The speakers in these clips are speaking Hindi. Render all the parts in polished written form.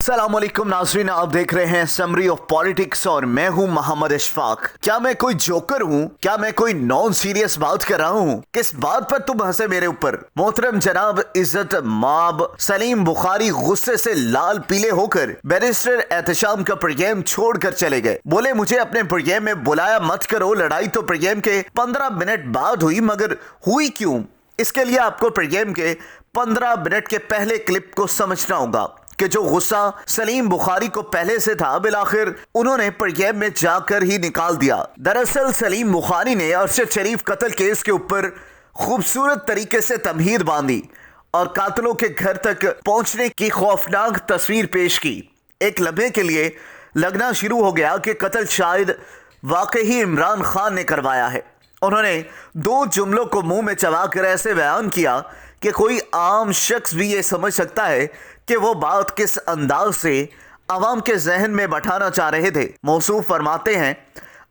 अस्सलामुअलैकुम नाज़रीन, आप देख रहे हैं समरी ऑफ पॉलिटिक्स और मैं हूं मोहम्मद इशफाक। क्या मैं कोई जोकर हूं? क्या मैं कोई नॉन सीरियस बात कर रहा हूं? किस बात पर तुम हंसे मेरे ऊपर? मोहतरम जनाब इज्जत माब सलीम बुखारी गुस्से से लाल पीले होकर बैरिस्टर एहतशाम का प्रोग्राम छोड़कर चले गए। बोले मुझे अपने प्रोग्राम में बुलाया मत करो। लड़ाई तो प्रोग्राम के 15 मिनट बाद हुई, मगर हुई क्यों? इसके लिए आपको प्रोग्राम के 15 मिनट के पहले क्लिप को समझना होगा कि जो गुस्सा सलीम बुखारी को पहले से था, बिलाखिर उन्होंने प्रोग्राम में जाकर ही निकाल दिया। दरअसल सलीम बुखारी ने अरशद शरीफ कत्ल केस के ऊपर खूबसूरत तरीके से तमहीद बांधी और कातलों के घर तक पहुंचने की खौफनाक तस्वीर पेश की। एक लम्हे के लिए लगना शुरू हो गया कि कत्ल शायद वाकई इमरान खान ने करवाया है। उन्होंने 2 जुमलों को मुंह में चबाकर ऐसे बयान किया कि कोई आम शख्स भी ये समझ सकता है कि वो बात किस अंदाज से अवाम के जहन में बैठाना चाह रहे थे। मौसूफ फरमाते हैं,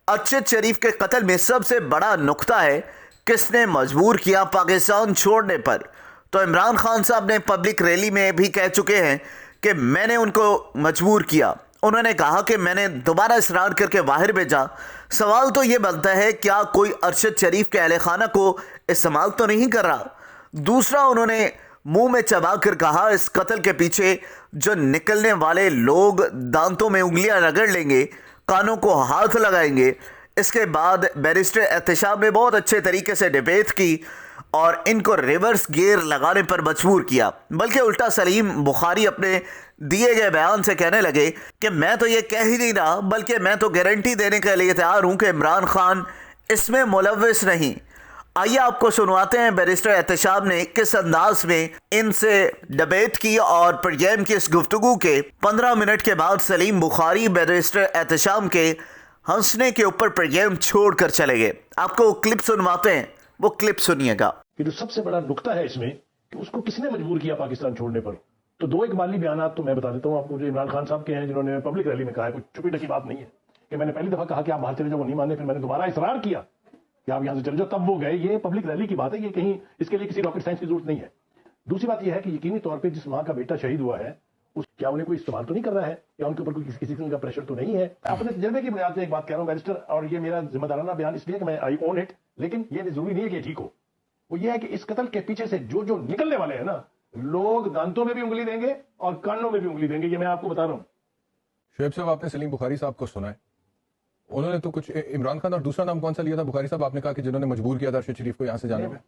अरशद शरीफ के कत्ल में सबसे बड़ा नुक्ता है किसने मजबूर किया पाकिस्तान छोड़ने पर। तो इमरान खान साहब ने पब्लिक रैली में भी कह चुके हैं कि मैंने उनको मजबूर किया। उन्होंने कहा कि मैंने दोबारा इसरार करके बाहर भेजा। सवाल तो ये बनता है, क्या कोई अरशद शरीफ के अहले खाना को इस्तेमाल तो नहीं कर रहा? दूसरा, उन्होंने मुंह में चबाकर कहा इस कत्ल के पीछे जो निकलने वाले लोग दांतों में उंगलियां रगड़ लेंगे, कानों को हाथ लगाएंगे। इसके बाद बैरिस्टर एहतशाम ने बहुत अच्छे तरीके से डिबेट की और इनको रिवर्स गियर लगाने पर मजबूर किया। बल्कि उल्टा सलीम बुखारी अपने दिए गए बयान से कहने लगे कि मैं तो ये कह ही नहीं रहा, बल्कि मैं तो गारंटी देने के लिए तैयार हूं कि इमरान खान इसमें मुलव्विस नहीं। आइए आपको सुनवाते हैं बैरिस्टर एहतशाम ने किस अंदाज में इनसे डिबेट की और प्रोग्राम की इस गुफ्तगू के 15 मिनट के बाद सलीम बुखारी बैरिस्टर एहतशाम के हंसने के ऊपर प्रोग्राम छोड़कर चले गए। आपको क्लिप सुनवाते हैं, वो क्लिप सुनिएगा। कि जो सबसे बड़ा नुकता है इसमें कि उसको किसने मजबूर किया पाकिस्तान छोड़ने पर। तो 2 इकबाली बयान तो मैं बता देता हूँ आपको, जो इमरान खान साहब के हैं, जिन्होंने पब्लिक रैली में कहा है। कोई छुपी ढकी बात नहीं है कि मैंने पहली दफा कहा कि आप बाहर चले जाओ, वो नहीं माने, फिर मैंने दोबारा इसरार किया कि आप यहां से चले जाओ, तब वो गए। ये पब्लिक रैली की बात है, ये कहीं इसके लिए किसी रॉकेट साइंस की जरूरत नहीं है। दूसरी बात यह है कि यकीनी तौर पर जिस मां का बेटा शहीद हुआ है, क्या उन्हें कोई इस्तेमाल तो नहीं कर रहा है या उनके ऊपर कोई किसी किस्म का प्रेशर तो नहीं है। अपने तजर्बे की बुनियाद पर एक बात कह रहा हूं बैरिस्टर, और ये मेरा जिम्मेदाराना बयान इसलिए कि मैं आई ओन इट, लेकिन ये जरूरी नहीं है कि ठीक हो। वो ये है कि इस कत्ल के पीछे से जो जो निकलने वाले हैं ना, लोग दांतों में भी उंगली देंगे और कानों में भी उंगली देंगे। ये मैं आपको बता रहा हूं। शुएब साहब, आपने सलीम बुखारी साहब को सुना है, उन्होंने तो कुछ इमरान खान और दूसरा नाम कौन सा लिया था? बुखारी साहब आपने कहा कि जिन्होंने मजबूर किया था अरशद शरीफ को यहां से जाने में।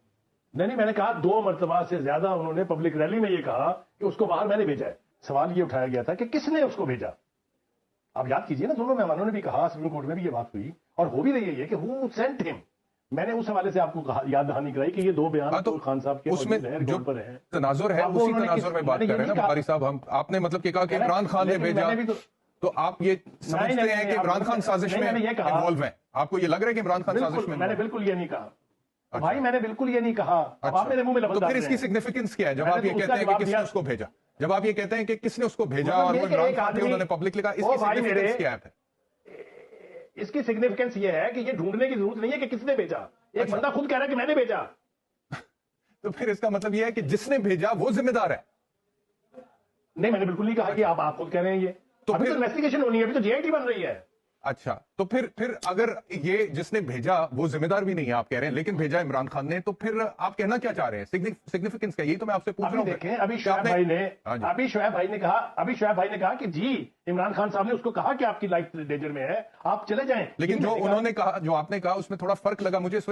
नहीं, मैंने कहा 2 मरतबा से ज्यादा उन्होंने पब्लिक रैली में ये कहा कि उसको बाहर मैंने भेजा है। सवाल ये उठाया गया था कि किसने उसको भेजा। आप याद कीजिए ना, दोनों मेहमानों ने भी कहा, सुप्रीम कोर्ट में भी ये बात हुई और हो भी रही है कि हु सेंट हिम। मैंने उस हवाले से आपको याद दहानी कराई कि ये 2 बयान तो खान साहब के उसमें जो पर है, तनाजुर है उसी तनाजुर में बात कर रहे हैं ना बुखारी साहब। आपने मतलब कि कहा कि इमरान खान ने भेजा, तो आप ये समझते हैं कि इमरान खान साजिश में इन्वॉल्व है? आपको ये लग रहा है कि इमरान खान साजिश में? मैंने बिल्कुल ये नहीं कहा भाई, मैंने बिल्कुल ये नहीं कहा। आप मेरे मुंह में लफ्ज़ तो फिर इसकी सिग्निफिकेंस क्या है जब आप ये कहते हैं कि किसने उसको भेजा? जब आप ये कहते हैं कि किसने उसको भेजा और वो इमरान खान थे, उन्होंने पब्लिक लिखा, इसकी सिग्निफिकेंस क्या है? इसकी सिग्निफिकेंस ये है कि ये ढूंढने की जरूरत नहीं है कि किसने भेजा। एक बंदा खुद कह रहा है कि मैंने भेजा। तो फिर इसका मतलब ये है कि जिसने भेजा वो जिम्मेदार है? नहीं, मैंने बिल्कुल नहीं कहा कि आप खुद कह रहे हैं ये। तो अभी तो इन्वेस्टिगेशन होनी है, अभी तो जेआईटी बन रही है। अच्छा, तो फिर अगर ये जिसने भेजा वो जिम्मेदार भी नहीं है आप कह रहे हैं, लेकिन भेजा इमरान खान ने, तो फिर आप कहना क्या चाह रहे हैं? सिग्निफिकेंस क्या? यही तो मैं आपसे पूछ रहा हूं। देखें, अभी शोएब भाई ने कहा कि जी इमरान खान साहब ने उसको कहा कि आपकी लाइफ डेंजर में है, आप चले जाएं। लेकिन जो उन्होंने कहा, जो आपने कहा, उसमें थोड़ा फर्क लगा मुझे, इस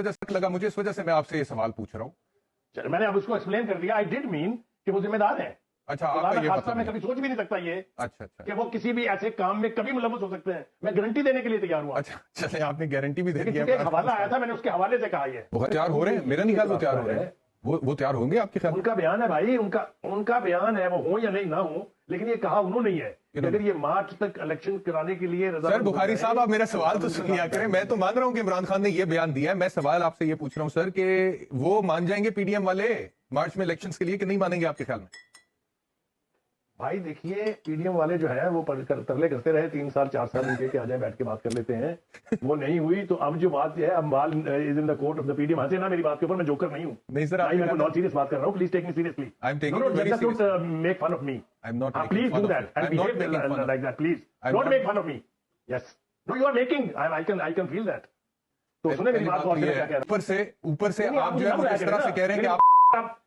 वजह से मैं आपसे ये सवाल पूछ रहा हूं। मैंने अब उसको एक्सप्लेन कर दिया। आई डिड मीन कि वो जिम्मेदार है। अच्छा, आपका ये मतलब मैं कभी सोच भी नहीं सकता ये। अच्छा कि वो किसी भी ऐसे काम में कभी मुलव्वस हो सकते हैं। मैं गारंटी देने के लिए तैयार हूं। अच्छा, चलिए, आपने गारंटी भी दे दी है। एक हवाला आया था, मैंने उसके हवाले से कहा ये तैयार हो रहे हैं। मेरा नहीं ख्याल वो तैयार हो रहे हैं। वो तैयार होंगे आपके ख्याल? उनका बयान है भाई, उनका बयान है, वो हो या नहीं ना हो, लेकिन ये कहा उन्होंने ही है कि अगर ये मार्च तक इलेक्शन कराने के लिए सर बुखारी साहब, आप मेरा सवाल तो सुन लिया करें। मैं तो मान रहा हूं कि इमरान खान ने ये बयान दिया है। मैं सवाल आपसे ये पूछ रहा हूं सर कि वो मान जाएंगे पीडीएम वाले मार्च में इलेक्शंस के लिए कि नहीं मानेंगे आपके ख्याल में? भाई देखिए, पीडीएम वाले जो है वो तरले करते रहे 3 साल 4 साल इनके कि आ जाए बैठ के बात कर लेते हैं, वो नहीं हुई। तो अब जो बात है, अब बाल is in the court of the PDM. हंसे ना मेरी बात के ऊपर, मैं जोकर नहीं हूँ। नहीं सर, मैं नॉट सीरियस बात कर रहा हूँ। Please take me seriously. I am taking it very seriously. Make fun of me. I am not please do that and behave like that. Please don't make fun of me. Yes, no you are making, I can feel that. तो सुने मेरी बात को, क्या कह रहा हूँ। ऊपर से आप जो है इस तरह से कह रहे हैं कि आप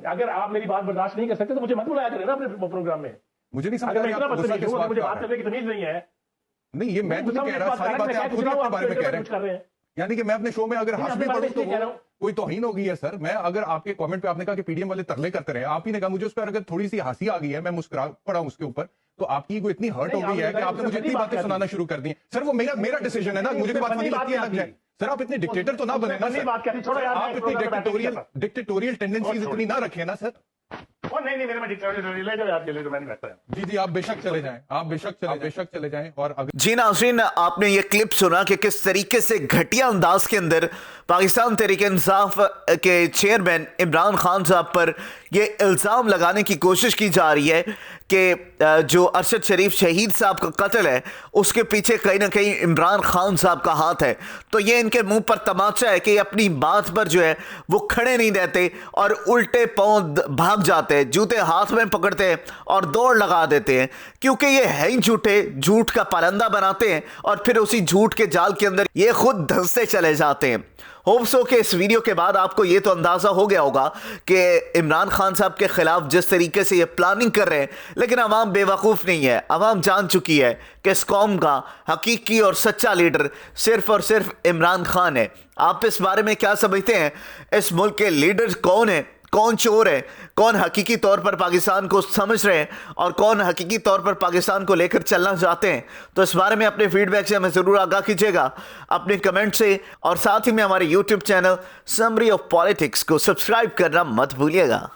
अगर आप मेरी बात बर्दाश्त नहीं कर सकते तो मुझे मत बुलाया करें ना अपने प्रोग्राम में। मुझे नहीं समझ अगर मैं इतना गुस्सा किस बात मुझे का बात करने की तमीज नहीं है। नहीं, ये मैं तो नहीं कह रहा, सारी बातें आप खुद ही अपने बारे में कह रहे हैं। यानी कि मैं अपने शो में अगर हंस भी पढ़ूं तो कोई तौहीन हो गई है सर। मैं अगर आपके कमेंट पे आपने कहा कि पीडीएम वाले तरले करते रहे, आप ही ने कहा, मुझे उस पर अगर थोड़ी सी हंसी आ गई है, मैं मुस्कुरा पड़ा उसके ऊपर, तो आपकी कोई इतनी हर्ट हो गई है कि आपने मुझे इतनी बातें सुनाना शुरू कर दी। सर वो मेरा डिसीजन है ना, मुझे कोई बात नहीं लगती है लग जाए। सर आप इतने डिक्टेटर तो ना बने ना सर, आप इतनी डिक्टेटोरियल टेंडेंसीज इतनी ना रखें ना सर। नहीं मेरे में डिक्टेटोरियल ले जाओ आपके लिए, तो मैं नहीं बैठता। जी आप बेशक चले जाएं, आप बेशक चले जाएं। और अगर जी नाज़रीन, आपने ये क्लिप सुना कि किस तरीके से घटिया अंदाज के अंदर पाकिस्तान तहरीक इंसाफ के चेयरमैन इमरान खान साहब पर ये इल्ज़ाम लगाने की कोशिश की जा रही है कि जो अरशद शरीफ शहीद साहब का कत्ल है उसके पीछे कहीं ना कहीं इमरान खान साहब का हाथ है। तो ये इनके मुंह पर तमाचा है कि अपनी बात पर जो है वो खड़े नहीं रहते और उल्टे पांव भाग जाते हैं, जूते हाथ में पकड़ते हैं और दौड़ लगा देते हैं, क्योंकि ये है ही झूठे, झूठ का परंदा बनाते हैं और फिर उसी झूठ के जाल के अंदर ये खुद धंसते चले जाते हैं। होप्स हो कि इस वीडियो के बाद आपको ये तो अंदाजा हो गया होगा कि इमरान खान साहब के खिलाफ जिस तरीके से ये प्लानिंग कर रहे हैं, लेकिन अवाम बेवकूफ़ नहीं है। अवाम जान चुकी है कि इस कौम का हकीकी और सच्चा लीडर सिर्फ और सिर्फ इमरान खान है। आप इस बारे में क्या समझते हैं? इस मुल्क के लीडर कौन है, कौन चोर है, कौन हकीकी तौर पर पाकिस्तान को समझ रहे हैं और कौन हकीकी तौर पर पाकिस्तान को लेकर चलना चाहते हैं? तो इस बारे में अपने फीडबैक से हमें ज़रूर आगाह कीजिएगा अपने कमेंट से, और साथ ही में हमारे YouTube channel summary of politics को सब्सक्राइब करना मत भूलिएगा।